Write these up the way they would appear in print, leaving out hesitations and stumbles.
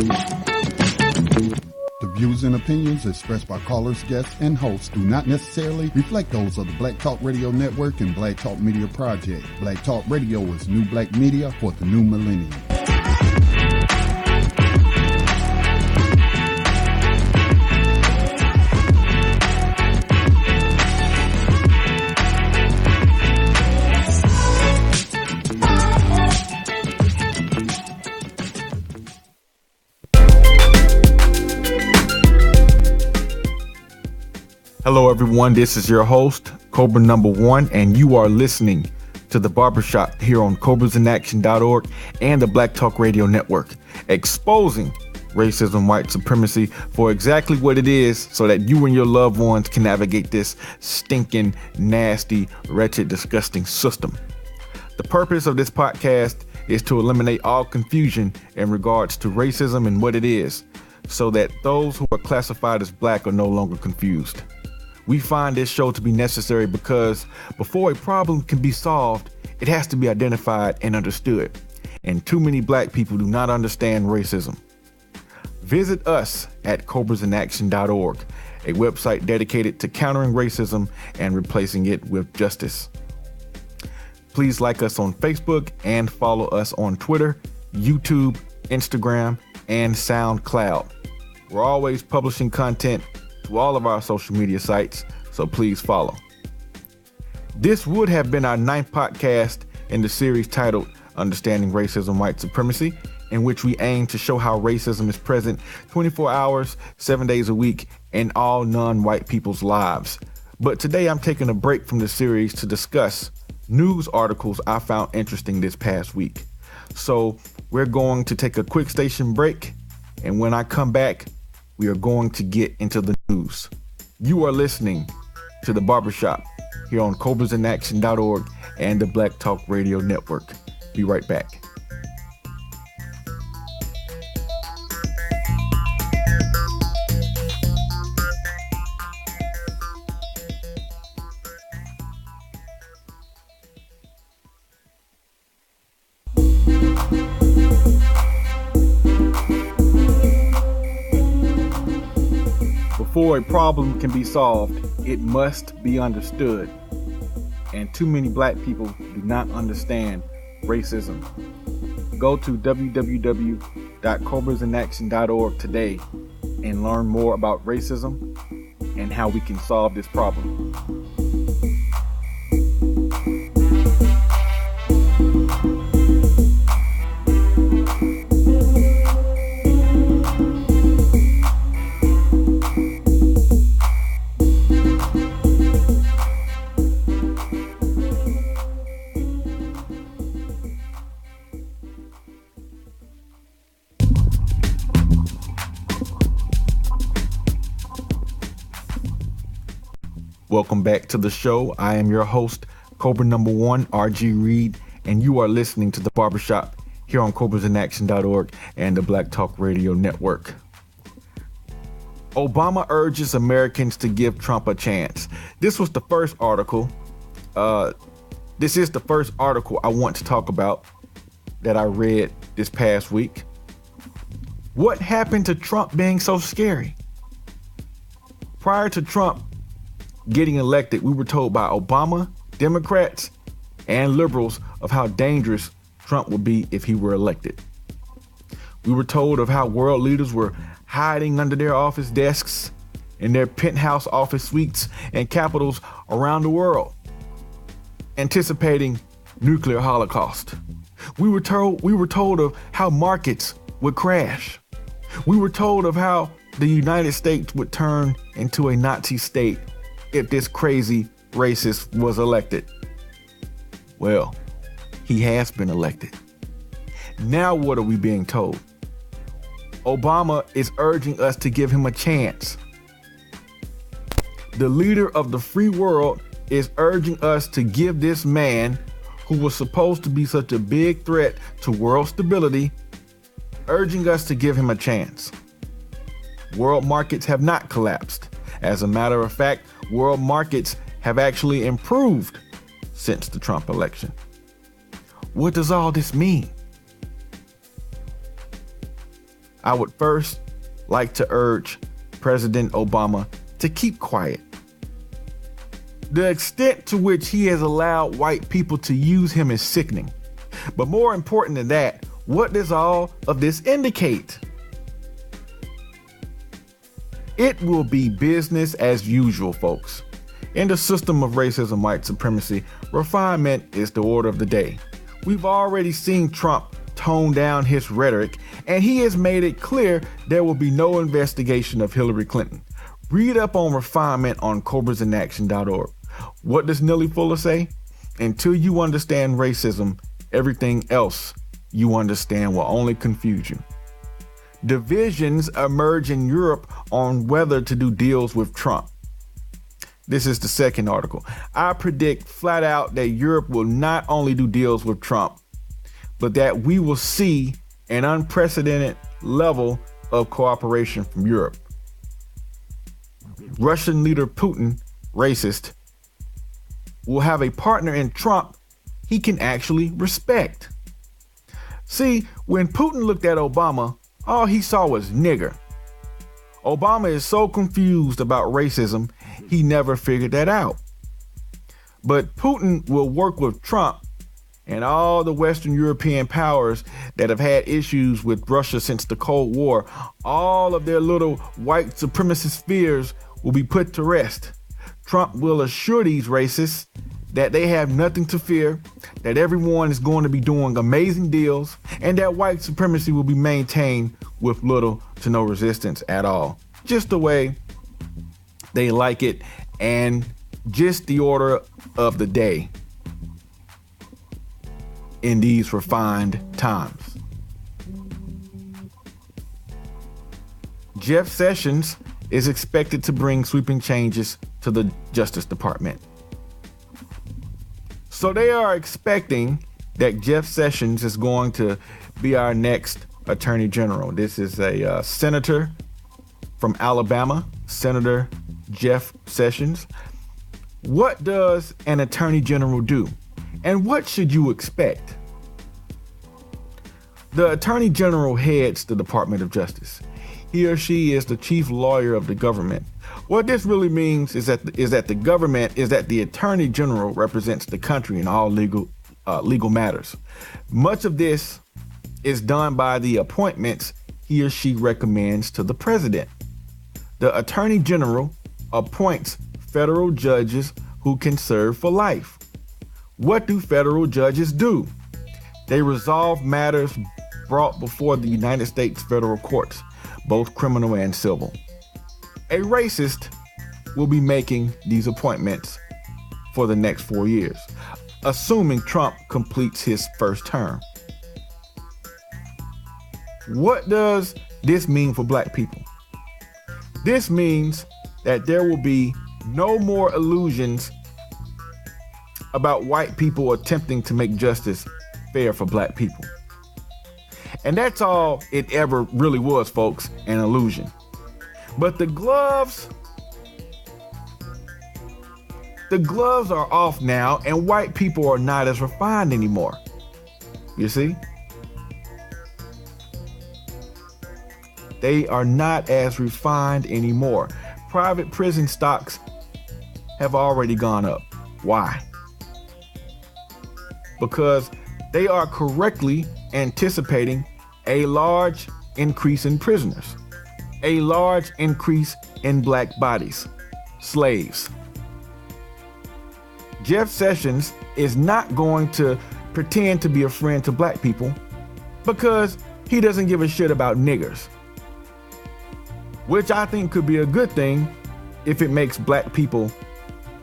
The views and opinions expressed by callers, guests, and hosts do not necessarily reflect those of the Black Talk Radio Network and Black Talk Media Project. Black Talk Radio is new black media for the new millennium. Hello, everyone. This is your host, Cobra Number One, and you are listening to the Barbershop here on CobrasInAction.org and the Black Talk Radio Network, exposing racism, white supremacy for exactly what it is so that you and your loved ones can navigate this stinking, nasty, wretched, disgusting system. The purpose of this podcast is to eliminate all confusion in regards to racism and what it is, so that those who are classified as black are no longer confused. We find this show to be necessary because before a problem can be solved, it has to be identified and understood. And too many black people do not understand racism. Visit us at CobrasInAction.org, a website dedicated to countering racism and replacing it with justice. Please like us on Facebook and follow us on Twitter, YouTube, Instagram, and SoundCloud. We're always publishing content to all of our social media sites, so please follow. This would have been our 9th podcast in the series titled Understanding Racism, White Supremacy, in which we aim to show how racism is present 24 hours, 7 days a week in all non-white people's lives. But today I'm taking a break from the series to discuss news articles I found interesting this past week. So we're going to take a quick station break, and when I come back, we are going to get into the news. You are listening to the Barbershop here on CobrasInAction.org and the Black Talk Radio Network. Be right back. Before a problem can be solved, it must be understood. And too many black people do not understand racism. Go to www.CobrasInAction.org today and learn more about racism and how we can solve this problem. Welcome back to the show. I am your host, Cobra Number One, RG Reed, and you are listening to the Barbershop here on CobrasInAction.org and the Black Talk Radio Network. Obama urges Americans to give Trump a chance. This was the first article. This is the first article I want to talk about that I read this past week. What happened to Trump being so scary? Prior to Trump getting elected, we were told by Obama, Democrats, and liberals of how dangerous Trump would be if he were elected. We were told of how world leaders were hiding under their office desks in their penthouse office suites and capitals around the world, anticipating nuclear holocaust. We were told of how markets would crash. We were told of how the United States would turn into a Nazi state if this crazy racist was elected. Well, he has been elected. Now what are we being told? Obama is urging us to give him a chance. The leader of the free world is urging us to give this man, who was supposed to be such a big threat to world stability, urging us to give him a chance. World markets have not collapsed. As a matter of fact, world markets have actually improved since the Trump election. What does all this mean? I would first like to urge President Obama to keep quiet. The extent to which he has allowed white people to use him is sickening. But more important than that, what does all of this indicate? It will be business as usual, folks. In the system of racism, white supremacy, refinement is the order of the day. We've already seen Trump tone down his rhetoric, and he has made it clear there will be no investigation of Hillary Clinton. Read up on refinement on cobrasinaction.org. What does Nellie Fuller say? Until you understand racism, everything else you understand will only confuse you. Divisions emerge in Europe on whether to do deals with Trump. This is the second article. I predict flat out that Europe will not only do deals with Trump, but that we will see an unprecedented level of cooperation from Europe. Russian leader Putin, racist, will have a partner in Trump he can actually respect. See, when Putin looked at Obama, all he saw was nigger. Obama is so confused about racism, he never figured that out. But Putin will work with Trump and all the Western European powers that have had issues with Russia since the Cold War. All of their little white supremacist fears will be put to rest. Trump will assure these racists that they have nothing to fear, that everyone is going to be doing amazing deals, and that white supremacy will be maintained with little to no resistance at all. Just the way they like it, and just the order of the day in these refined times. Jeff Sessions is expected to bring sweeping changes to the Justice Department. So they are expecting that Jeff Sessions is going to be our next Attorney General. This is a senator from Alabama, Senator Jeff Sessions. What does an Attorney General do? And what should you expect? The Attorney General heads the Department of Justice. He or she is the chief lawyer of the government. What this really means is that the Attorney General represents the country in all legal matters. Much of this is done by the appointments he or she recommends to the president. The Attorney General appoints federal judges who can serve for life. What do federal judges do? They resolve matters brought before the United States federal courts, both criminal and civil. A racist will be making these appointments for the next 4 years, assuming Trump completes his first term. What does this mean for black people? This means that there will be no more illusions about white people attempting to make justice fair for black people. And that's all it ever really was, folks, an illusion. But the gloves are off now, and white people are not as refined anymore. You see? They are not as refined anymore. Private prison stocks have already gone up. Why? Because they are correctly anticipating a large increase in prisoners, a large increase in black bodies, slaves. Jeff Sessions is not going to pretend to be a friend to black people because he doesn't give a shit about niggers, which I think could be a good thing if it makes black people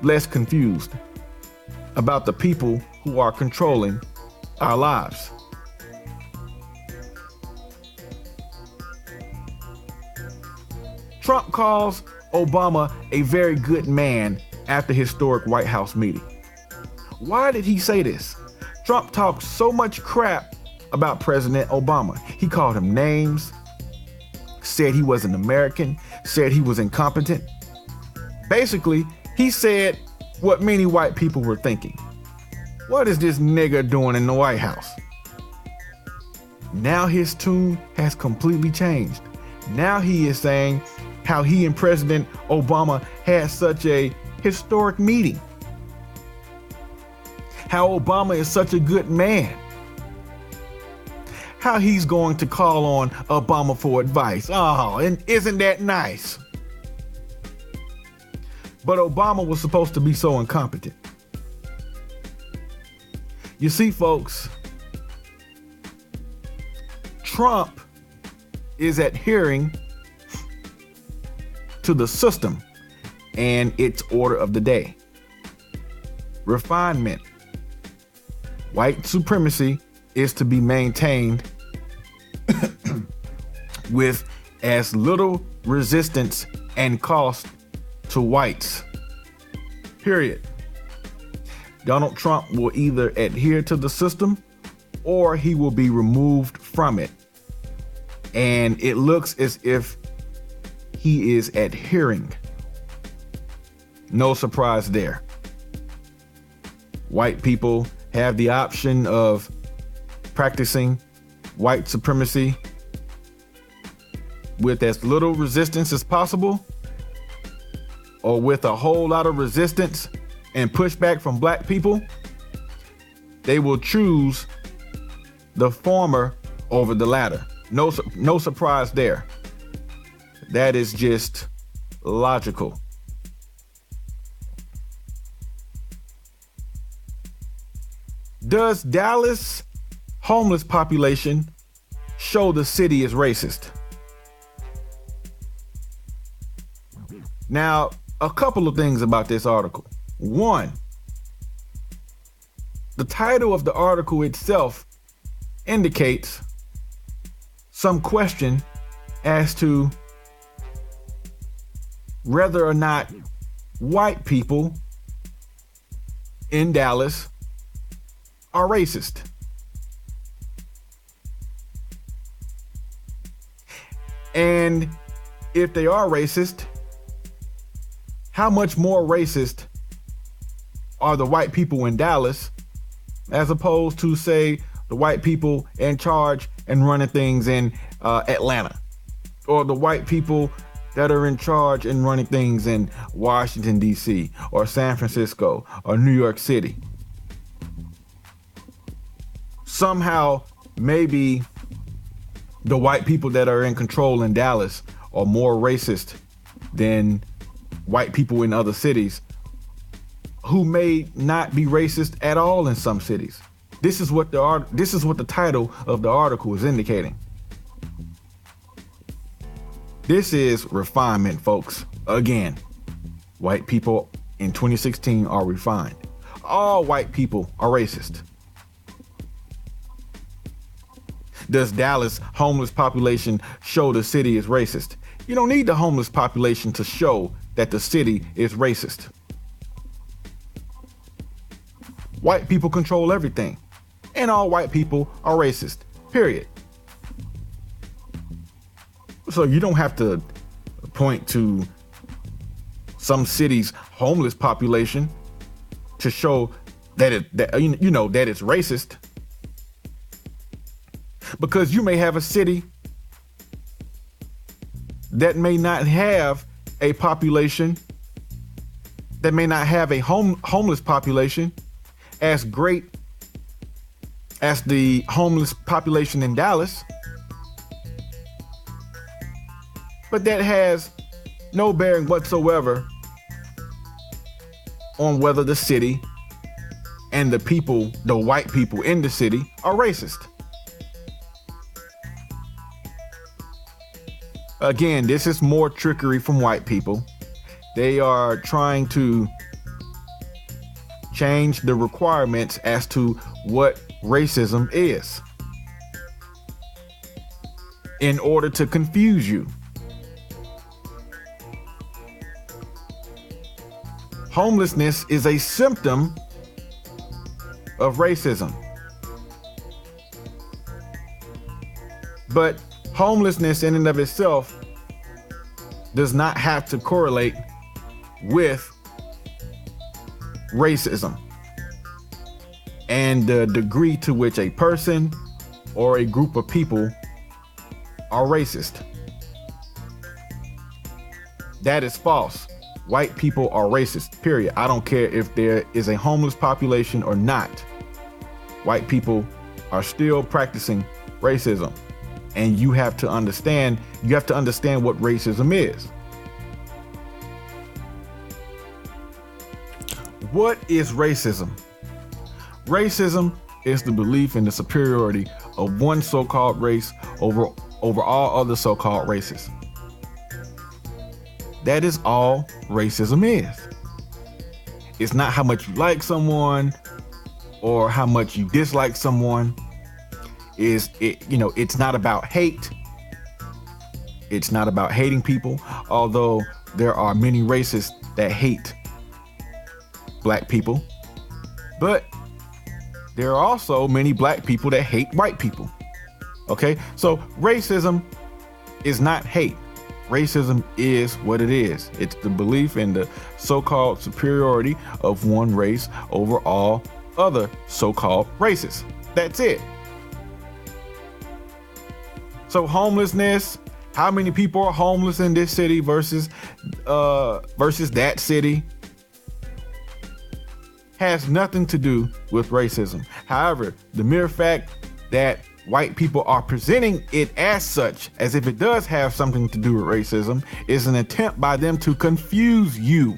less confused about the people who are controlling our lives. Trump calls Obama a very good man after historic White House meeting. Why did he say this? Trump talked so much crap about President Obama. He called him names, said he wasn't American, said he was incompetent. Basically, he said what many white people were thinking. What is this nigger doing in the White House? Now his tune has completely changed. Now he is saying how he and President Obama had such a historic meeting. How Obama is such a good man. How he's going to call on Obama for advice. Oh, and isn't that nice? But Obama was supposed to be so incompetent. You see, folks, Trump is adhering to the system and its order of the day. Refinement. White supremacy is to be maintained with as little resistance and cost to whites. Period. Donald Trump will either adhere to the system or he will be removed from it. And it looks as if he is adhering. No surprise there. White people have the option of practicing white supremacy with as little resistance as possible, or with a whole lot of resistance and pushback from black people. They will choose the former over the latter. No surprise there. That is just logical. Does Dallas homeless population show the city is racist? Now, a couple of things about this article. One, the title of the article itself indicates some question as to whether or not white people in Dallas are racist. And if they are racist, how much more racist are the white people in Dallas as opposed to, say, the white people in charge and running things in Atlanta, or the white people that are in charge and running things in Washington, D.C., or San Francisco, or New York City? Somehow, maybe the white people that are in control in Dallas are more racist than white people in other cities who may not be racist at all in some cities. This is what the title of the article is indicating. This is refinement, folks. Again, white people in 2016 are refined. All white people are racist. Does Dallas homeless population show the city is racist? You don't need the homeless population to show that the city is racist. White people control everything, and all white people are racist, period. So you don't have to point to some city's homeless population to show that that it's racist. Because you may have a city that may not have a population, that may not have a homeless population as great as the homeless population in Dallas, but that has no bearing whatsoever on whether the city and the people, the white people in the city, are racist. Again, this is more trickery from white people. They are trying to change the requirements as to what racism is in order to confuse you. Homelessness is a symptom of racism. But homelessness in and of itself does not have to correlate with racism and the degree to which a person or a group of people are racist. That is false. White people are racist, period. I don't care if there is a homeless population or not. White people are still practicing racism. And you have to understand what racism is. What is racism? Racism is the belief in the superiority of one so-called race over all other so-called races. That is all racism is. It's not how much you like someone or how much you dislike someone. It's not about hate. It's not about hating people, although there are many races that hate black people. But there are also many black people that hate white people. Okay, so racism is not hate. Racism is what it is. It's the belief in the so-called superiority of one race over all other so-called races. That's it. So homelessness, how many people are homeless in this city versus that city, has nothing to do with racism. However, the mere fact that white people are presenting it as such, as if it does have something to do with racism, is an attempt by them to confuse you.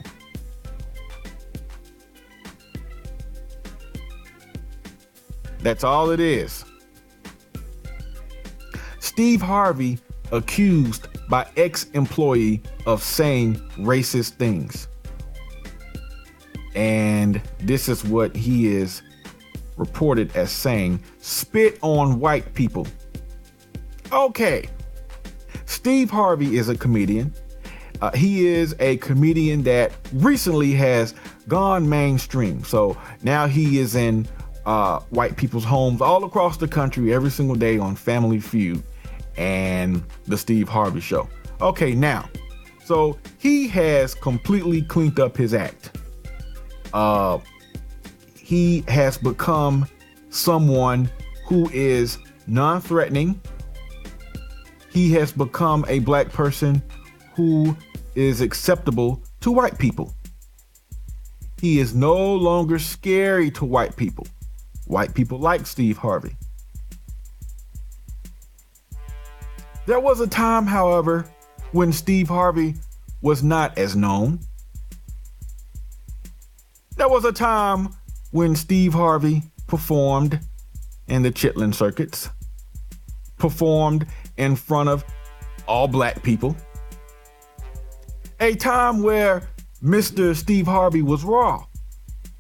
That's all it is. Steve Harvey accused by ex-employee of saying racist things. And this is what he is reported as saying: spit on white people. Okay. Steve Harvey is a comedian. He is a comedian that recently has gone mainstream. So now he is in white people's homes all across the country every single day on Family Feud and the Steve Harvey Show. Okay, now, so he has completely cleaned up his act. He has become someone who is non-threatening. He has become a black person who is acceptable to white people. He is no longer scary to white people. White people like Steve Harvey. There was a time, however, when Steve Harvey was not as known. There was a time when Steve Harvey performed in the Chitlin circuits, performed in front of all black people. A time where Mr. Steve Harvey was raw.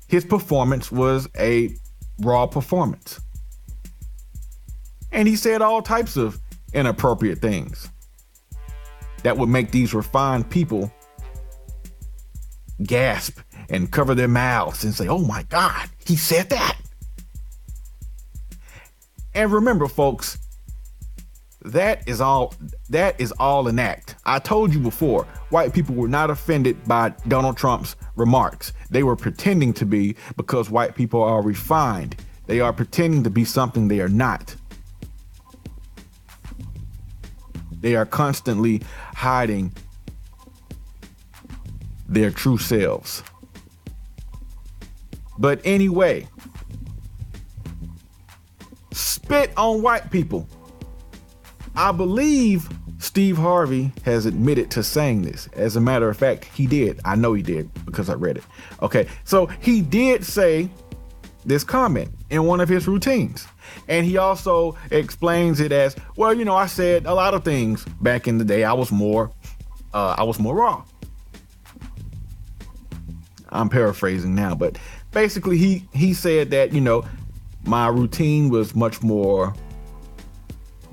His performance was a raw performance. And he said all types of inappropriate things that would make these refined people gasp and cover their mouths and say, "Oh my God, he said that." And remember, folks, that is all an act. I told you before, white people were not offended by Donald Trump's remarks. They were pretending to be, because white people are refined. They are pretending to be something they are not. They are constantly hiding their true selves. But anyway, spit on white people. I believe Steve Harvey has admitted to saying this. As a matter of fact, he did. I know he did because I read it. Okay, so he did say this comment in one of his routines. And he also explains it as, well, you know, I said a lot of things back in the day. I was more raw. I'm paraphrasing now, but basically he said that, you know, my routine was much more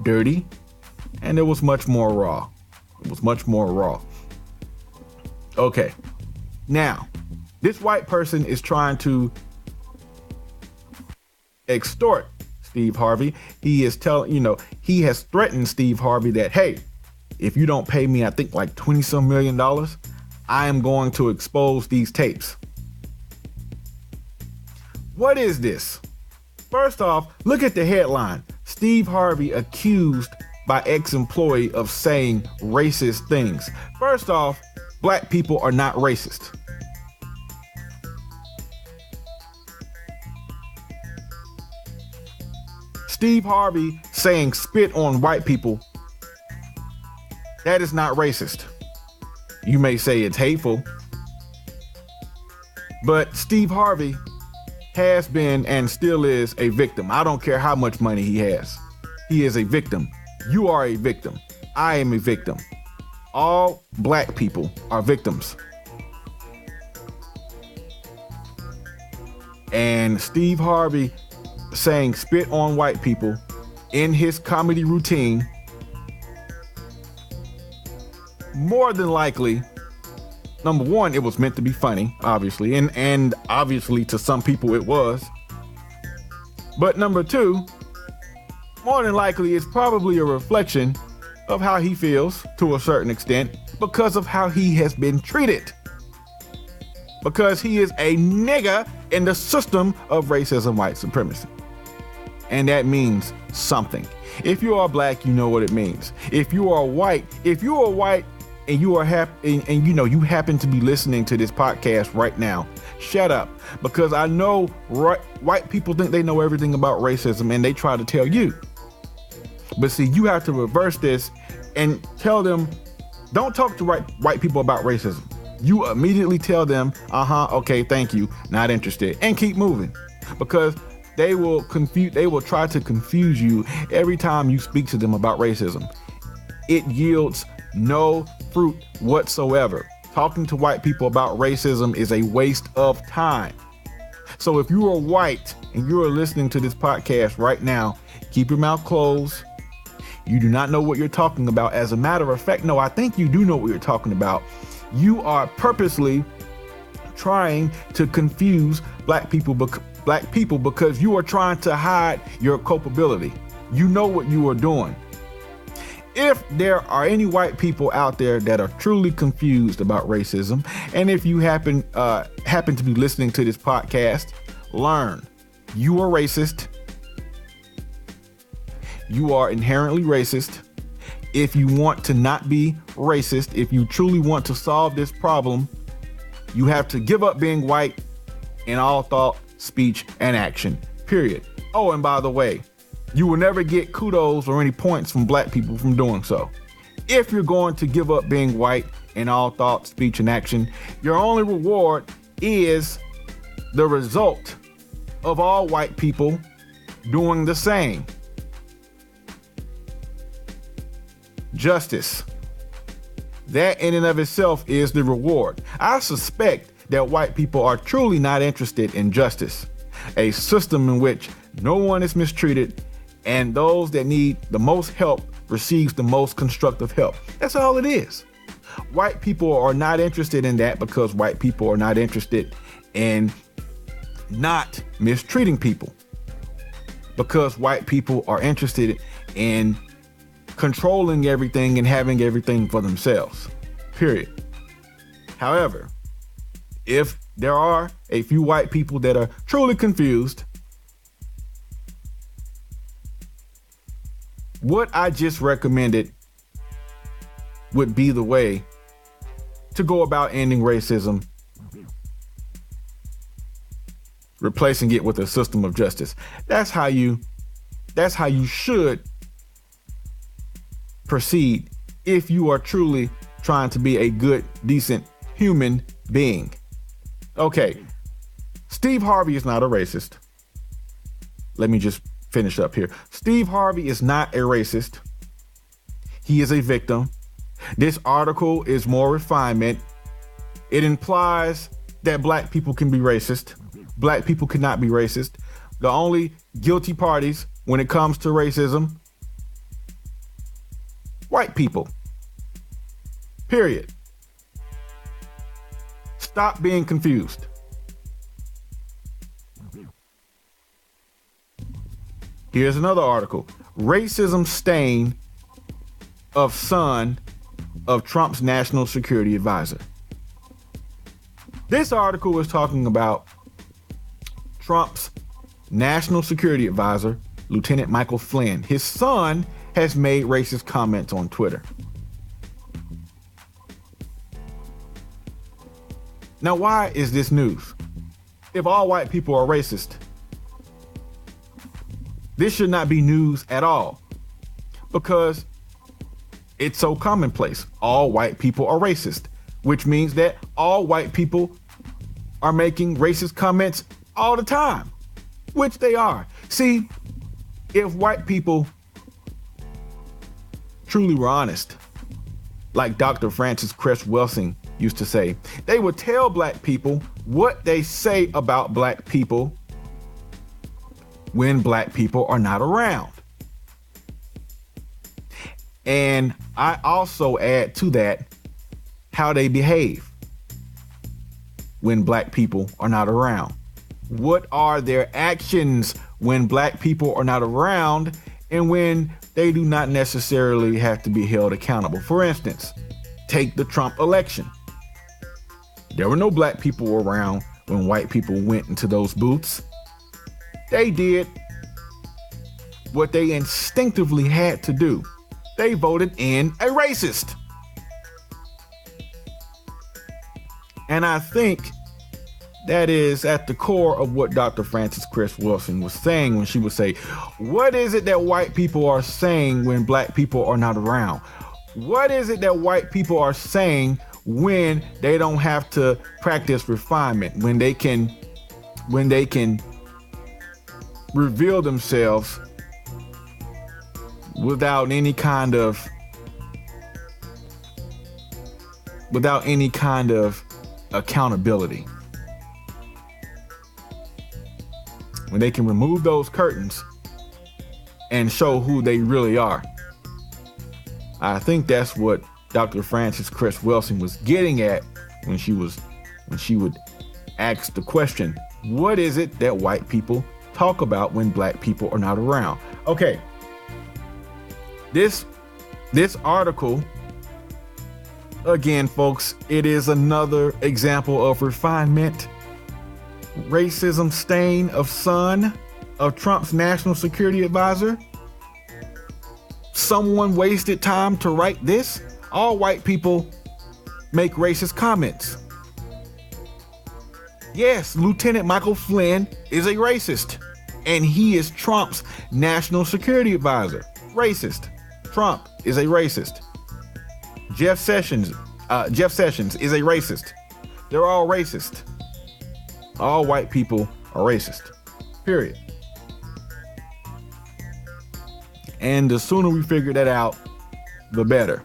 dirty and it was much more raw. It was much more raw. Okay. Now, this white person is trying to extort Steve Harvey. He is he has threatened Steve Harvey that, hey, if you don't pay me, I think like $20-some million, I am going to expose these tapes. What is this? First off, look at the headline. Steve Harvey accused by ex-employee of saying racist things. First off, black people are not racist. Steve Harvey saying spit on white people, that is not racist. You may say it's hateful, but Steve Harvey has been and still is a victim. I don't care how much money he has. He is a victim. You are a victim. I am a victim. All black people are victims. And Steve Harvey saying spit on white people in his comedy routine, more than likely, number one, it was meant to be funny, obviously, and obviously to some people it was. But number two, more than likely, it's probably a reflection of how he feels to a certain extent because of how he has been treated. Because he is a nigga in the system of racism, white supremacy. And that means something. If you are black, you know what it means. If you are white and you are happy and you know you happen to be listening to this podcast right now, shut up. Because I know white people think they know everything about racism and they try to tell you. But see, you have to reverse this and tell them, don't talk to white people about racism. You immediately tell them, okay, thank you, not interested, and keep moving. Because they will try to confuse you every time you speak to them about racism. It yields no fruit whatsoever. Talking to white people about racism is a waste of time. So if you are white and you are listening to this podcast right now, keep your mouth closed. You do not know what you're talking about. As a matter of fact, no, I think you do know what you're talking about. You are purposely trying to confuse black people because you are trying to hide your culpability. You know what you are doing. If there are any white people out there that are truly confused about racism, and if you happen to be listening to this podcast, learn you are racist. You are inherently racist. If you want to not be racist, if you truly want to solve this problem, you have to give up being white in all thought, speech, and action, period. Oh, and by the way, you will never get kudos or any points from black people from doing so. If you're going to give up being white in all thought, speech, and action, your only reward is the result of all white people doing the same. Justice. That in and of itself is the reward. I suspect that white people are truly not interested in justice, a system in which no one is mistreated and those that need the most help receives the most constructive help. That's all it is. White people are not interested in that because white people are not interested in not mistreating people, because white people are interested in controlling everything and having everything for themselves, period. However, if there are a few white people that are truly confused, what I just recommended would be the way to go about ending racism, replacing it with a system of justice. That's how you should proceed if you are truly trying to be a good, decent human being. Okay, Steve Harvey is not a racist. Let me just finish up here. Steve Harvey is not a racist. He is a victim. This article is more refinement. It implies that black people can be racist. Black people cannot be racist. The only guilty parties when it comes to racism, white people. Period. Stop being confused. Here's another article. Racism stain of son of Trump's national security advisor. This article is talking about Trump's national security advisor, Lieutenant Michael Flynn. His son has made racist comments on Twitter. Now, why is this news? If all white people are racist, this should not be news at all, because it's so commonplace. All white people are racist, which means that all white people are making racist comments all the time, which they are. See, if white people truly were honest, like Dr. Francis Cress Welsing used to say, they would tell black people what they say about black people when black people are not around. And I also add to that how they behave when black people are not around. What are their actions when black people are not around and when they do not necessarily have to be held accountable? For instance, take the Trump election. There were no black people around when white people went into those booths. They did what they instinctively had to do. They voted in a racist. And I think that is at the core of what Dr. Francis Cress Welsing was saying when she would say, what is it that white people are saying when black people are not around? What is it that white people are saying when they don't have to practice refinement, when they can reveal themselves without any kind of accountability? When they can remove those curtains and show who they really are. I think that's what Dr. Francis Cress Welsing was getting at when she would ask the question, what is it that white people talk about when black people are not around? Okay. This article, again, folks, it is another example of refinement. Racism stain of son of Trump's national security advisor. Someone wasted time to write this. All white people make racist comments. Yes, Lieutenant Michael Flynn is a racist, and he is Trump's national security advisor. Racist. Trump is a racist. Jeff Sessions is a racist. They're all racist. All white people are racist. Period. And the sooner we figure that out, the better.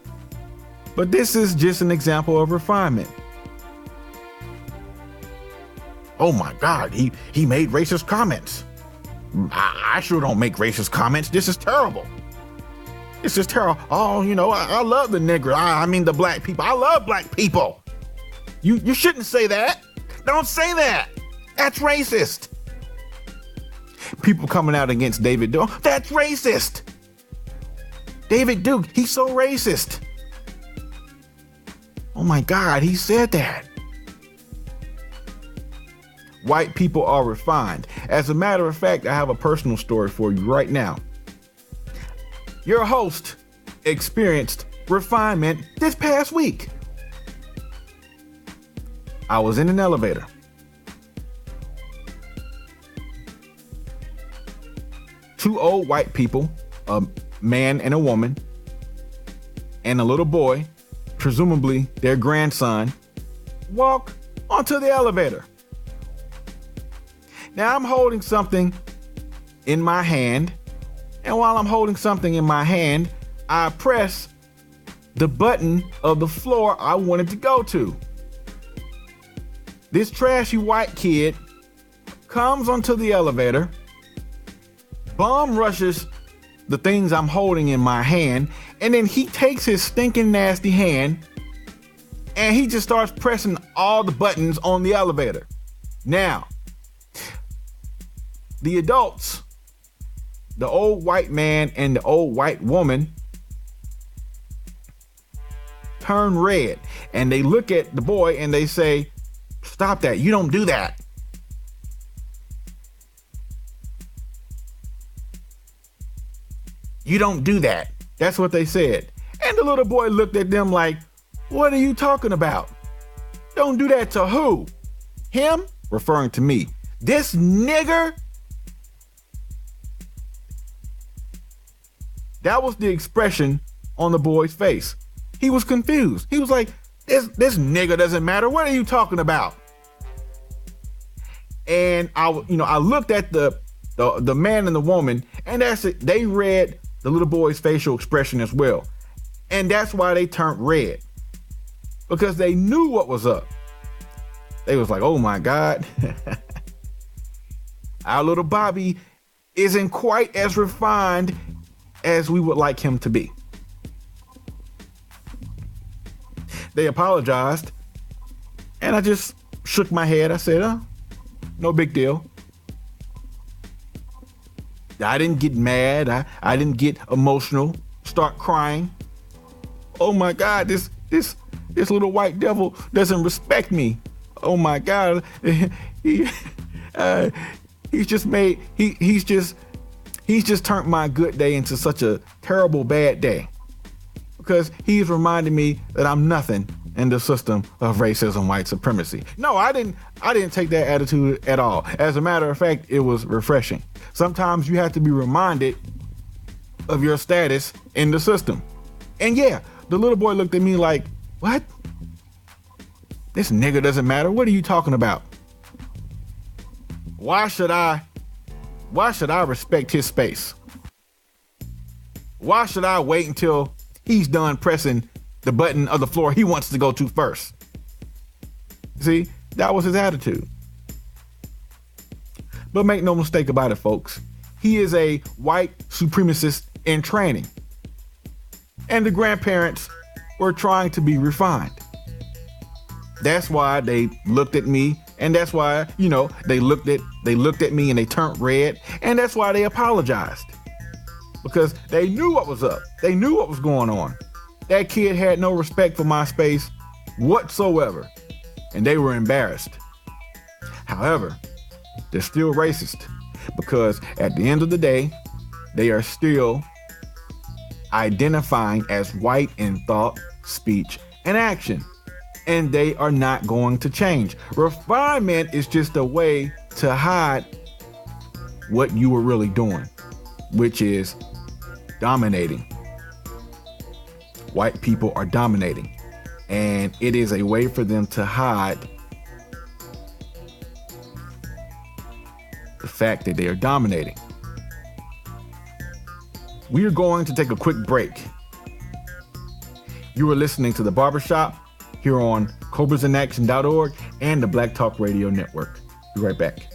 But this is just an example of refinement. Oh my God, he made racist comments. I sure don't make racist comments. This is terrible. This is terrible. Oh, I love the nigger. I mean the black people. I love black people. You shouldn't say that. Don't say that. That's racist. People coming out against David Duke. That's racist. David Duke, he's so racist. Oh my God, he said that. White people are refined. As a matter of fact, I have a personal story for you right now. Your host experienced refinement this past week. I was in an elevator. Two old white people, a man and a woman, and a little boy, presumably their grandson, walk onto the elevator. Now I'm holding something in my hand, and while I'm holding something in my hand, I press the button of the floor I wanted to go to. This trashy white kid comes onto the elevator, bum rushes the things I'm holding in my hand, and then he takes his stinking nasty hand and he just starts pressing all the buttons on the elevator. Now, the adults, the old white man and the old white woman, turn red and they look at the boy and they say, "Stop that. You don't do that." You don't do that. That's what they said. And the little boy looked at them like, what are you talking about? Don't do that to who? Him? Referring to me. This nigger? That was the expression on the boy's face. He was confused. He was like, this nigga doesn't matter. What are you talking about? And I looked at the man and the woman, and that's it. They read the little boy's facial expression as well. And that's why they turned red. Because they knew what was up. They was like, oh my God. Our little Bobby isn't quite as refined as we would like him to be. They apologized, and I just shook my head. I said, oh, no big deal. I didn't get mad. I didn't get emotional, start crying. Oh my God, this little white devil doesn't respect me. Oh my God, he's just turned my good day into such a terrible bad day, because he's reminding me that I'm nothing in the system of racism, white supremacy. No, I didn't take that attitude at all. As a matter of fact, it was refreshing. Sometimes you have to be reminded of your status in the system. And yeah, the little boy looked at me like, what? This nigga doesn't matter. What are you talking about? Why should I respect his space? Why should I wait until he's done pressing the button of the floor he wants to go to first? See, that was his attitude. But make no mistake about it, folks. He is a white supremacist in training. And the grandparents were trying to be refined. That's why they looked at me, and that's why, they looked at me and they turned red, and that's why they apologized. Because they knew what was up. They knew what was going on. That kid had no respect for my space whatsoever, and they were embarrassed. However, they're still racist, because at the end of the day, they are still identifying as white in thought, speech, and action. And they are not going to change. Refinement is just a way to hide what you were really doing, which is dominating. White people are dominating, and it is a way for them to hide the fact that they are dominating. We are going to take a quick break. You are listening to The Barbershop here on CobrasInAction.org and the Black Talk Radio Network. Be right back.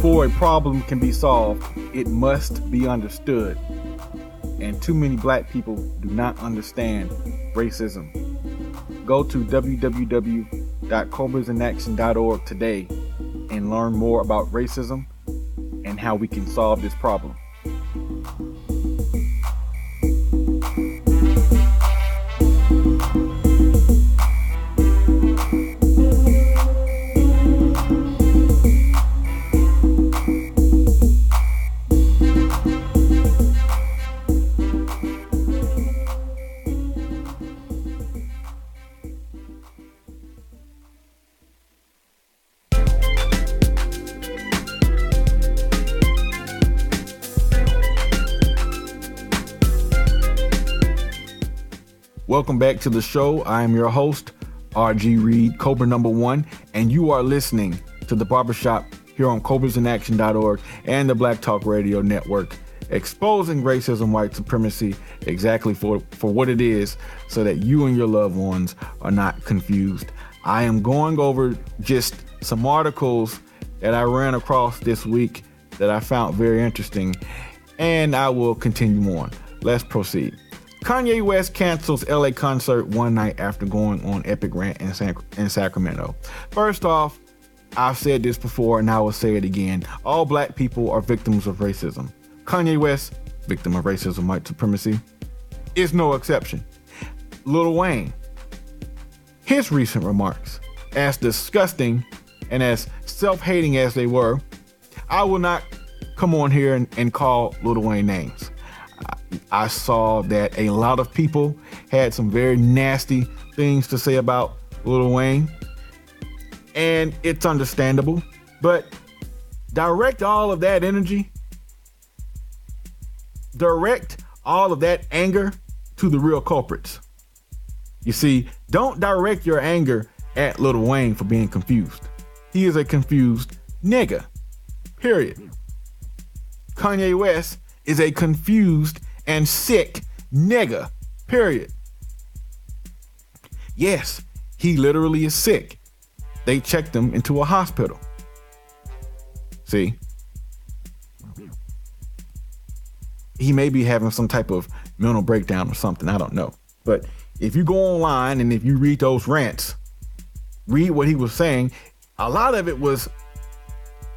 Before a problem can be solved, it must be understood. And too many black people do not understand racism. Go to www.CobrasInAction.org today and learn more about racism and how we can solve this problem. Welcome back to the show. I am your host, RG Reed, Cobra number 1, and you are listening to The Barbershop here on CobrasInAction.org and the Black Talk Radio Network, exposing racism, white supremacy, exactly for what it is, so that you and your loved ones are not confused. I am going over just some articles that I ran across this week that I found very interesting, and I will continue on. let's proceed. Kanye West cancels LA concert one night after going on epic rant in Sacramento. First off, I've said this before and I will say it again. All black people are victims of racism. Kanye West, victim of racism, white supremacy, is no exception. Lil Wayne, his recent remarks, as disgusting and as self-hating as they were, I will not come on here and call Lil Wayne names. I saw that a lot of people had some very nasty things to say about Lil Wayne, and it's understandable, but direct all of that energy, direct all of that anger to the real culprits. You see, don't direct your anger at Lil Wayne for being confused. He is a confused nigga, period. Kanye West is a confused and sick nigga, period. Yes, he literally is sick. They checked him into a hospital. See? He may be having some type of mental breakdown or something, I don't know. But if you go online and if you read those rants, read what he was saying, a lot of it was,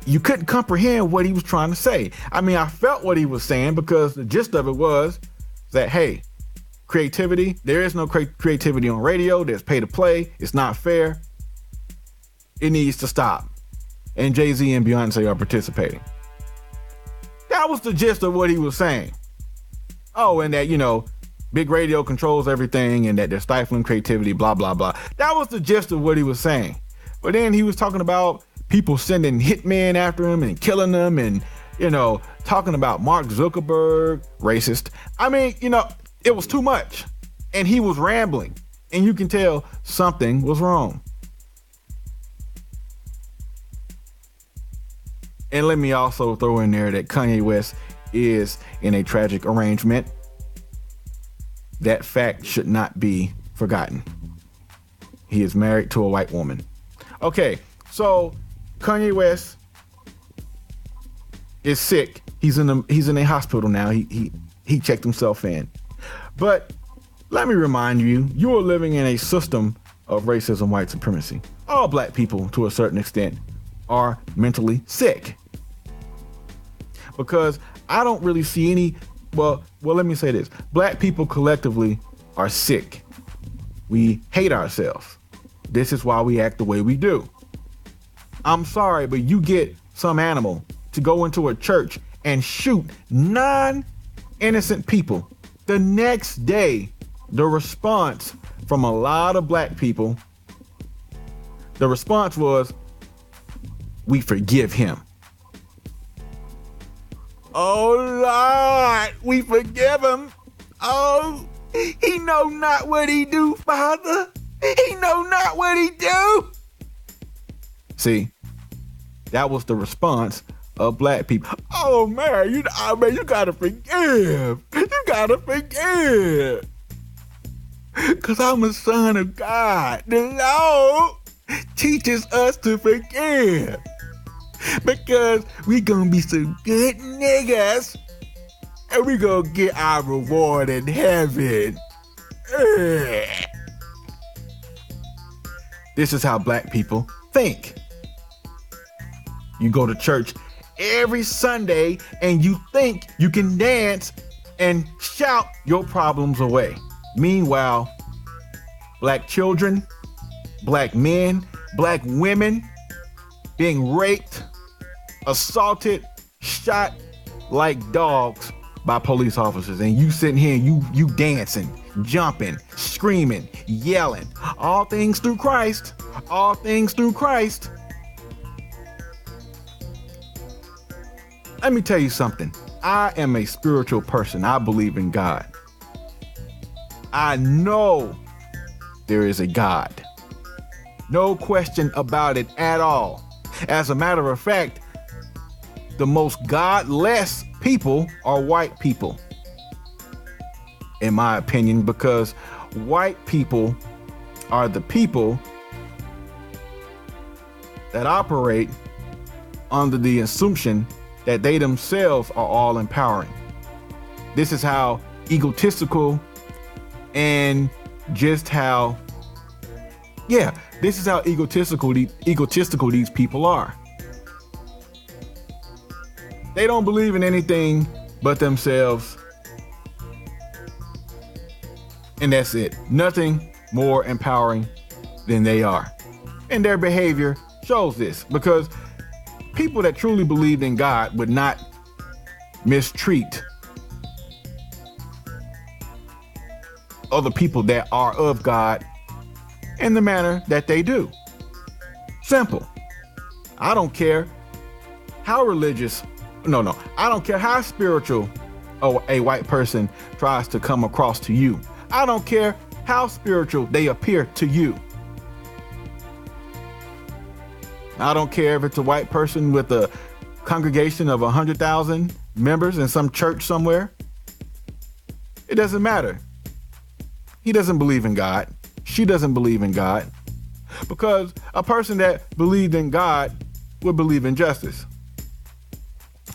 you couldn't comprehend what he was trying to say. I mean, I felt what he was saying because the gist of it was that, hey, creativity, there is no creativity on radio. There's pay to play. It's not fair. It needs to stop. And Jay-Z and Beyonce are participating. That was the gist of what he was saying. Oh, and that, big radio controls everything and that they're stifling creativity, blah, blah, blah. That was the gist of what he was saying. But then he was talking about people sending hitmen after him and killing them and, talking about Mark Zuckerberg, racist. I mean, it was too much. And he was rambling. And you can tell something was wrong. And let me also throw in there that Kanye West is in a tragic arrangement. That fact should not be forgotten. He is married to a white woman. Okay, so Kanye West is sick. He's in a hospital now. He checked himself in. But let me remind you, you are living in a system of racism, white supremacy. All black people, to a certain extent, are mentally sick. Because I don't really see any, well, let me say this. Black people collectively are sick. We hate ourselves. This is why we act the way we do. I'm sorry, but you get some animal to go into a church and shoot 9 innocent people. The next day, the response from a lot of black people, the response was, we forgive him. Oh Lord, we forgive him. Oh, he know not what he do, Father. He know not what he do. See, that was the response of black people. Oh man, you gotta forgive. You gotta forgive. Cause I'm a son of God. The Lord teaches us to forgive. Because we gonna be some good niggas and we gonna get our reward in heaven. This is how black people think. You go to church every Sunday and you think you can dance and shout your problems away. Meanwhile, black children, black men, black women being raped, assaulted, shot like dogs by police officers. And you sitting here and you dancing, jumping, screaming, yelling. All things through Christ. All things through Christ. Let me tell you something. I am a spiritual person. I believe in God. I know there is a God. No question about it at all. As a matter of fact, the most godless people are white people, in my opinion, because white people are the people that operate under the assumption that they themselves are all empowering. This is how egotistical and just how, this is how egotistical these people are. They don't believe in anything but themselves. And that's it. Nothing more empowering than they are. And their behavior shows this, because people that truly believed in God would not mistreat other people that are of God in the manner that they do. Simple. I don't care how religious, I don't care how spiritual a white person tries to come across to you. I don't care how spiritual they appear to you. I don't care if it's a white person with a congregation of 100,000 members in some church somewhere. It doesn't matter. He doesn't believe in God. She doesn't believe in God. Because a person that believed in God would believe in justice.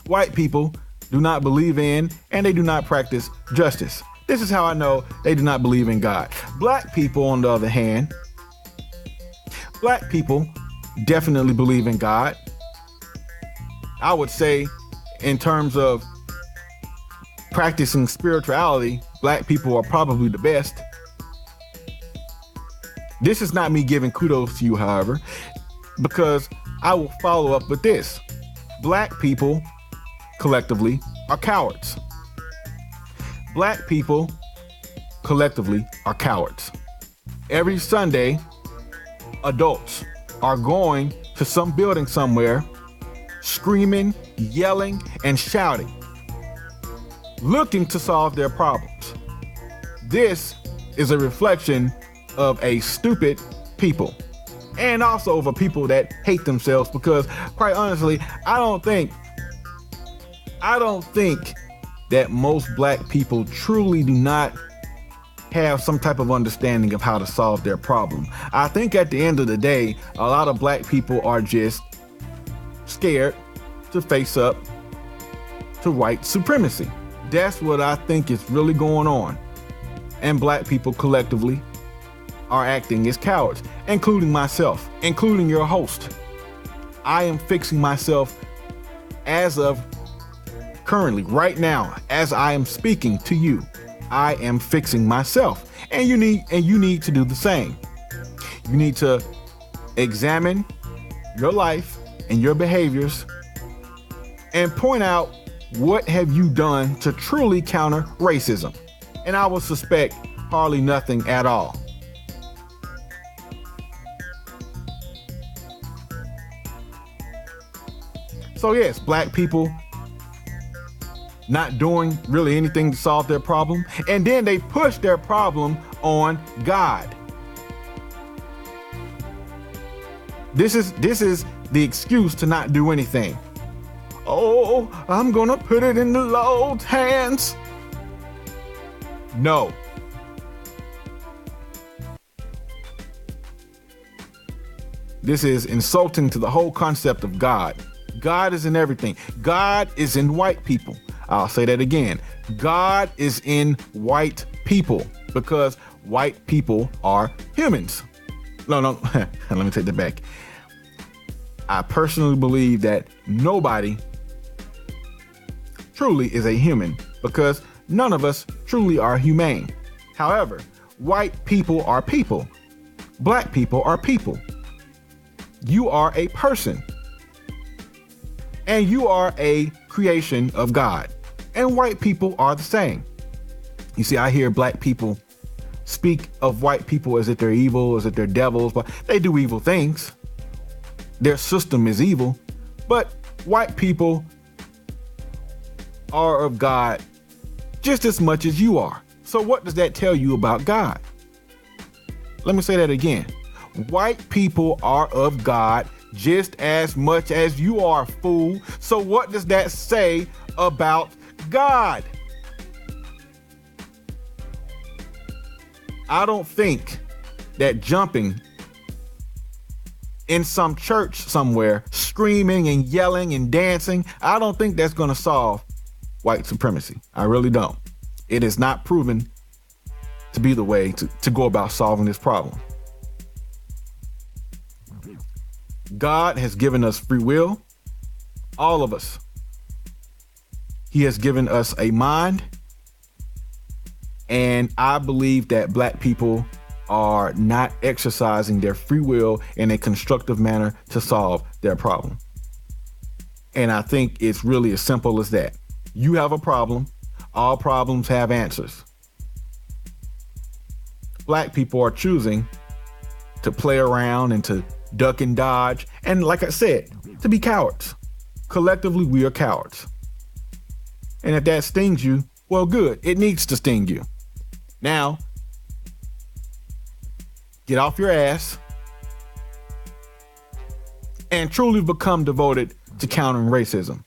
White people do not believe in and they do not practice justice. This is how I know they do not believe in God. Black people, on the other hand, black people definitely believe in God. I would say, in terms of practicing spirituality, black people are probably the best. This is not me giving kudos to you, however, because I will follow up with this. Black people collectively are cowards. Black people collectively are cowards. Every Sunday, adults are going to some building somewhere, screaming, yelling, and shouting, looking to solve their problems. This is a reflection of a stupid people, and also of a people that hate themselves, because quite honestly, I don't think that most black people truly do not have some type of understanding of how to solve their problem. I think at the end of the day, a lot of black people are just scared to face up to white supremacy. That's what I think is really going on. And black people collectively are acting as cowards, including myself, including your host. I am fixing myself as of currently, right now, as I am speaking to you. I am fixing myself, and you need to do the same. You need to examine your life and your behaviors and point out what have you done to truly counter racism. And I would suspect hardly nothing at all. So yes, black people not doing really anything to solve their problem, and then they push their problem on God. This is the excuse to not do anything. Oh, I'm gonna put it in the Lord's hands. No. This is insulting to the whole concept of God. God is in everything. God is in white people. I'll say that again. God is in white people, because white people are humans. No, let me take that back. I personally believe that nobody truly is a human, because none of us truly are humane. However, white people are people. Black people are people. You are a person. And you are a creation of God. And white people are the same. You see, I hear black people speak of white people as if they're evil, as if they're devils, but they do evil things. Their system is evil. But white people are of God just as much as you are. So what does that tell you about God? Let me say that again. White people are of God just as much as you are, fool. So what does that say about God? I don't think that jumping in some church somewhere, screaming and yelling and dancing, I don't think that's going to solve white supremacy. I really don't. It is not proven to be the way to go about solving this problem. God has given us free will, all of us. He has given us a mind, and I believe that black people are not exercising their free will in a constructive manner to solve their problem. And I think it's really as simple as that. You have a problem. All problems have answers. Black people are choosing to play around and to duck and dodge. And like I said, to be cowards. Collectively, we are cowards. And if that stings you, well, good. It needs to sting you. Now, get off your ass and truly become devoted to countering racism.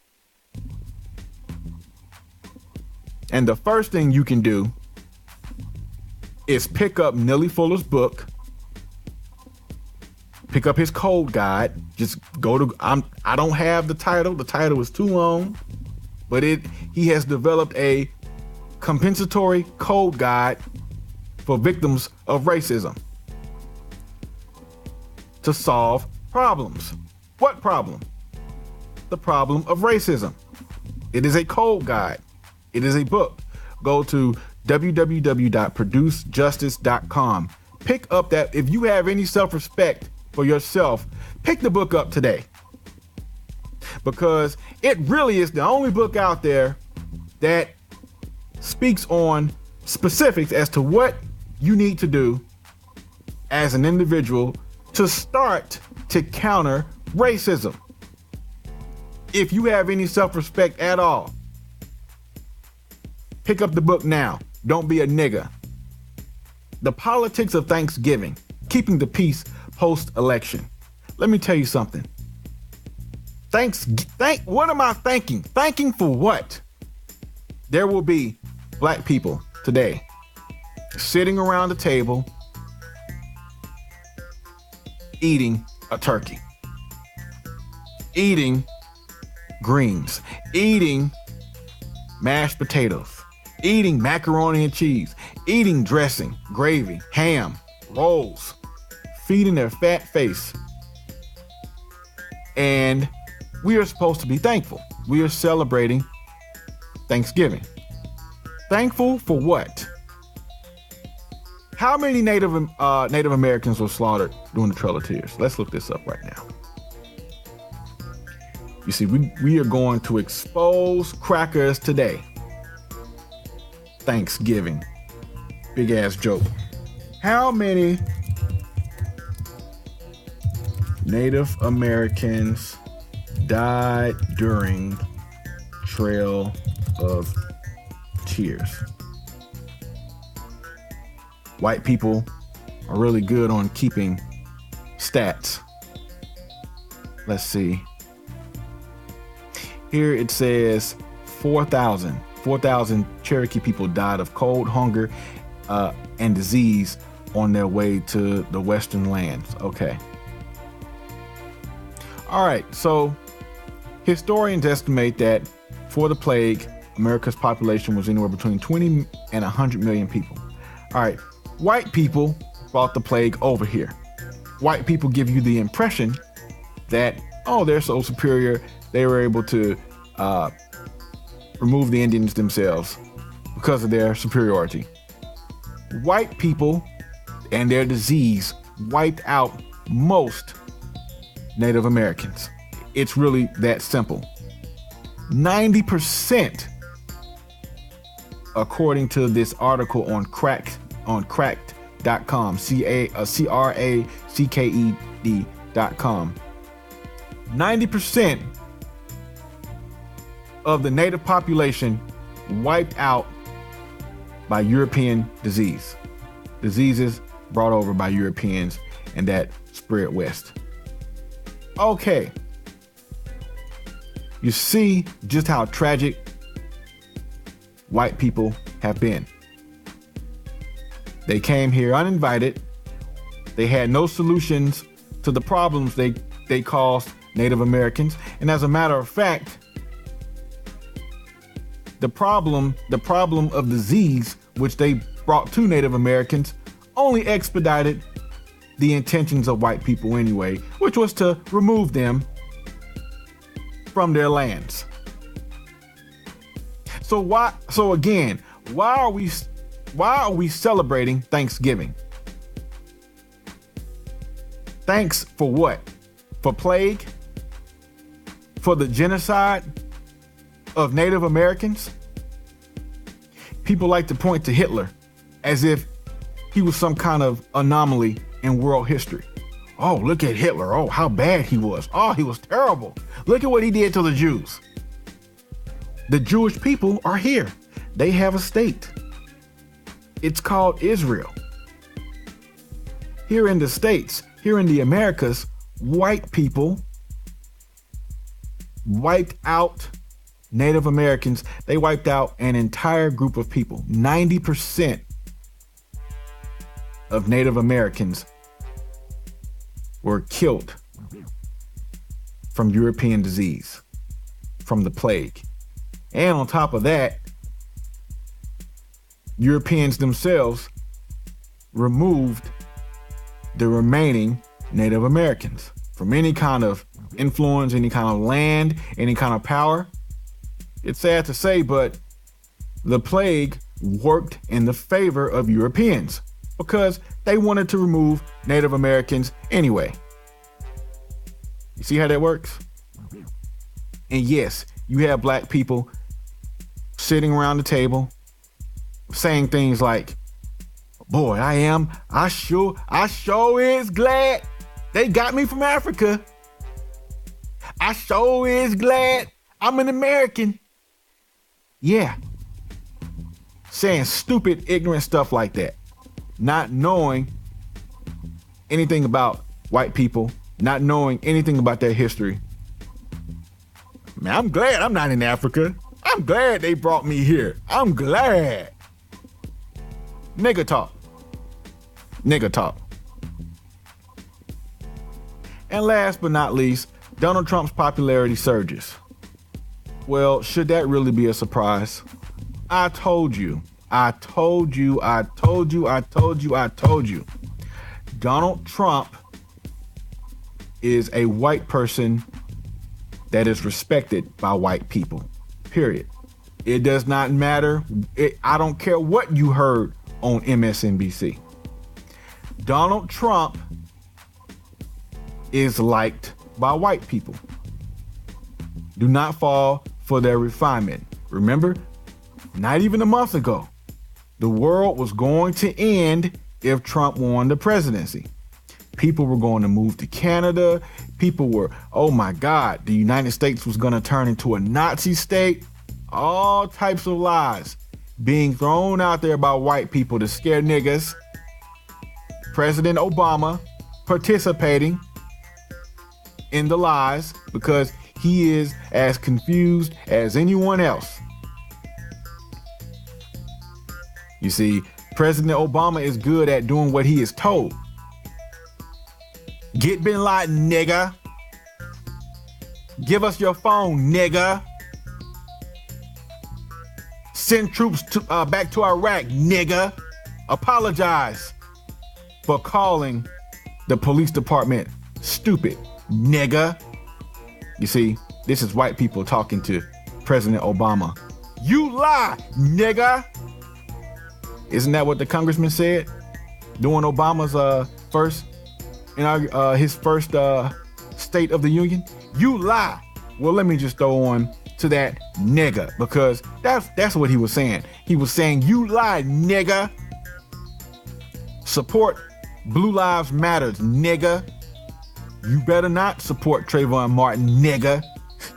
And the first thing you can do is pick up Neely Fuller's book, pick up his code guide. Just go to, I don't have the title. The title is too long, but he has developed a compensatory code guide for victims of racism to solve problems. What problem? The problem of racism. It is a code guide. It is a book. Go to www.producejustice.com. Pick up that. If you have any self-respect for yourself, pick the book up today, because it really is the only book out there that speaks on specifics as to what you need to do as an individual to start to counter racism. If you have any self-respect at all, pick up the book now. Don't be a nigga. The Politics of Thanksgiving, Keeping the Peace Post-Election. Let me tell you something. What am I thanking? Thanking for what? There will be black people today sitting around the table eating a turkey, eating greens, eating mashed potatoes, eating macaroni and cheese, eating dressing, gravy, ham, rolls, feeding their fat face. And we are supposed to be thankful. We are celebrating Thanksgiving. Thankful for what? How many Native Americans were slaughtered during the Trail of Tears? Let's look this up right now. You see, we are going to expose crackers today. Thanksgiving. Big ass joke. How many Native Americans died during Trail of Tears? White people are really good on keeping stats. Let's see. Here it says 4,000 Cherokee people died of cold, hunger, and disease on their way to the Western lands. Okay. All right. So historians estimate that for the plague, America's population was anywhere between 20 and 100 million people. All right. White people brought the plague over here. White people give you the impression that, oh, they're so superior. They were able to remove the Indians themselves because of their superiority. White people and their disease wiped out most Native Americans. It's really that simple. 90%, according to this article on cracked.com, CRACKED.com. 90% of the native population wiped out by European diseases brought over by Europeans and that spread west. Okay. You see just how tragic white people have been. They came here uninvited. They had no solutions to the problems they caused Native Americans. And as a matter of fact, The problem of disease, which they brought to Native Americans, only expedited the intentions of white people anyway, which was to remove them from their lands. So why are we celebrating Thanksgiving? Thanks for what? For plague? For the genocide of Native Americans? People like to point to Hitler as if he was some kind of anomaly in world history. Oh, look at Hitler. Oh, how bad he was. Oh, he was terrible. Look at what he did to the Jews. The Jewish people are here. They have a state. It's called Israel. Here in the States, here in the Americas, white people wiped out Native Americans. They wiped out an entire group of people. 90% of Native Americans were killed from European disease, from the plague. And on top of that, Europeans themselves removed the remaining Native Americans from any kind of influence, any kind of land, any kind of power. It's sad to say, but the plague worked in the favor of Europeans because they wanted to remove Native Americans anyway. You see how that works? And yes, you have black people sitting around the table saying things like, boy, I sure is glad they got me from Africa. I sure is glad I'm an American. Yeah. Saying stupid, ignorant stuff like that. Not knowing anything about white people, not knowing anything about their history. Man, I'm glad I'm not in Africa. I'm glad they brought me here. I'm glad. Nigga talk. Nigga talk. And last but not least, Donald Trump's popularity surges. Well, should that really be a surprise? I told you. Donald Trump is a white person that is respected by white people. Period. It does not matter. I don't care what you heard on MSNBC. Donald Trump is liked by white people. Do not fall for their refinement. Remember, not even a month ago, the world was going to end if Trump won the presidency. People were going to move to Canada. People were, oh my God, the United States was going to turn into a Nazi state. All types of lies being thrown out there by white people to scare niggas. President Obama participating in the lies because he is as confused as anyone else. You see, President Obama is good at doing what he is told. Get Bin Laden, nigga. Give us your phone, nigga. Send troops back to Iraq, nigga. Apologize for calling the police department stupid, nigga. You see, this is white people talking to President Obama. You lie, nigga. Isn't that what the congressman said during Obama's his first State of the Union? You lie. Well, let me just throw on to that nigga, because that's what he was saying. He was saying, you lie, nigga. Support Blue Lives Matters, nigga. You better not support Trayvon Martin, nigga.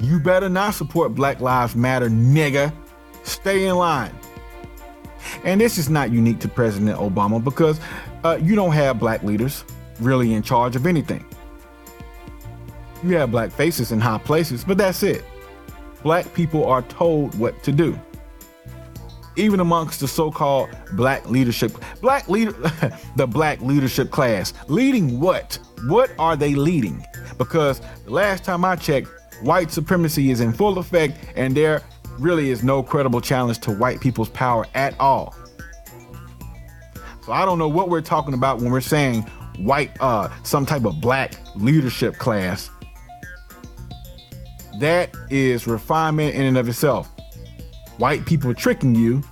You better not support Black Lives Matter, nigga. Stay in line. And this is not unique to President Obama, because you don't have black leaders really in charge of anything. You have black faces in high places, but that's it. Black people are told what to do. Even amongst the so-called black leadership, the black leadership class. Leading what? What are they leading? Because the last time I checked, white supremacy is in full effect, and they're really is no credible challenge to white people's power at all. So I don't know what we're talking about when we're saying white, some type of black leadership class. That is refinement in and of itself. White people tricking you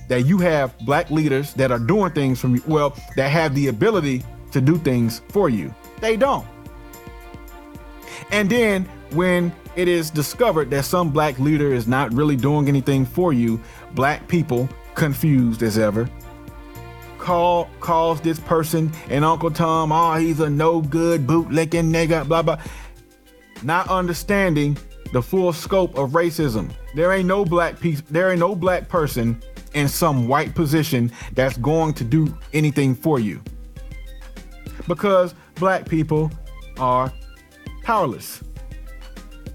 that you have black leaders that are doing things from you, well, that have the ability to do things for you. They don't. And then when it is discovered that some black leader is not really doing anything for you, black people, confused as ever, calls this person and Uncle Tom, oh, he's a no good bootlicking nigga, blah, blah. Not understanding the full scope of racism. There ain't no black person in some white position that's going to do anything for you. Because black people are powerless.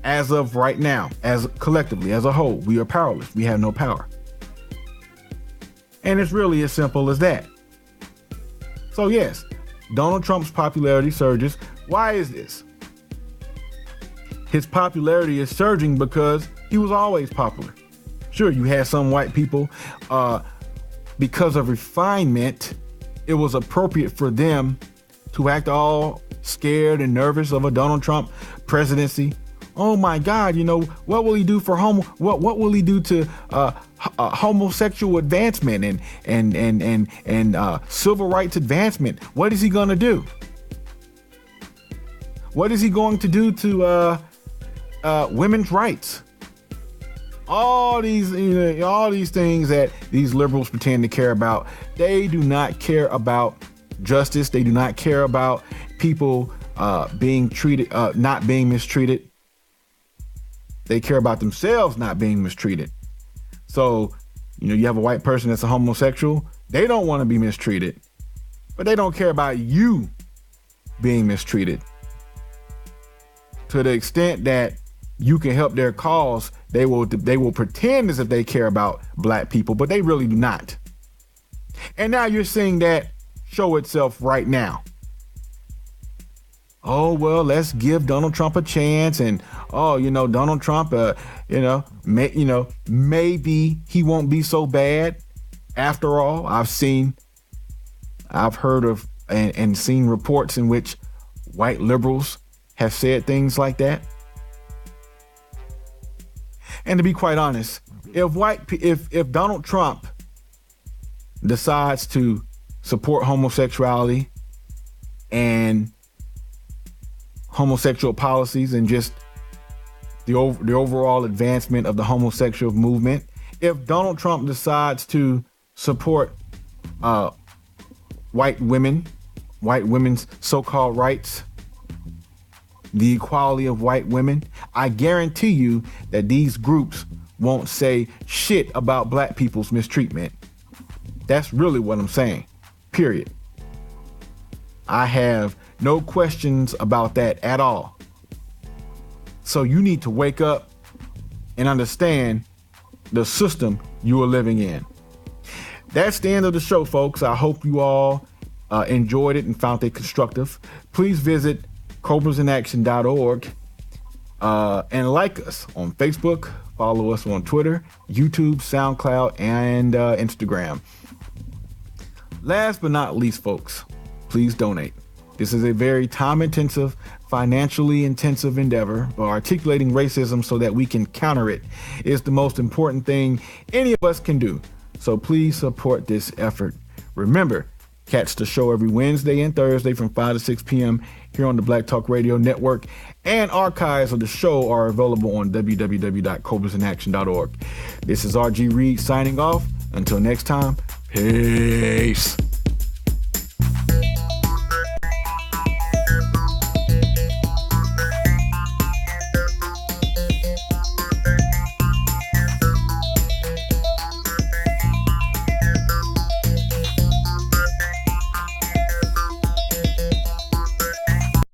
As of right now, as collectively, as a whole, we are powerless. We have no power. And it's really as simple as that. So yes, Donald Trump's popularity surges. Why is this? His popularity is surging because he was always popular. Sure, you had some white people, because of refinement, it was appropriate for them to act all scared and nervous of a Donald Trump presidency. Oh my God, what will he do for what will he do to homosexual advancement and civil rights advancement? What is he going to do? What is he going to do to women's rights? All these things that these liberals pretend to care about. They do not care about justice. They do not care about people being treated, not being mistreated. They care about themselves not being mistreated. So, you have a white person that's a homosexual. They don't want to be mistreated, but they don't care about you being mistreated. To the extent that you can help their cause, they will pretend as if they care about black people, but they really do not. And now you're seeing that show itself right now. Oh, well, let's give Donald Trump a chance. And, Donald Trump, maybe he won't be so bad. After all, I've heard of and seen reports in which white liberals have said things like that. And to be quite honest, if Donald Trump decides to support homosexuality and homosexual policies and just the overall advancement of the homosexual movement, if Donald Trump decides to support white women's so-called rights, the equality of white women, I guarantee you that these groups won't say shit about black people's mistreatment. That's really what I'm saying. Period. I have no questions about that at all. So you need to wake up and understand the system you are living in. That's the end of the show, folks. I hope you all enjoyed it and found it constructive. Please visit cobrasinaction.org and like us on Facebook. Follow us on Twitter, YouTube, SoundCloud, and Instagram. Last but not least, folks, please donate. This is a very time-intensive, financially intensive endeavor, but articulating racism so that we can counter it is the most important thing any of us can do. So please support this effort. Remember, catch the show every Wednesday and Thursday from 5 to 6 p.m. here on the Black Talk Radio Network, and archives of the show are available on www.cobrasinaction.org. This is RG Reed signing off. Until next time, peace.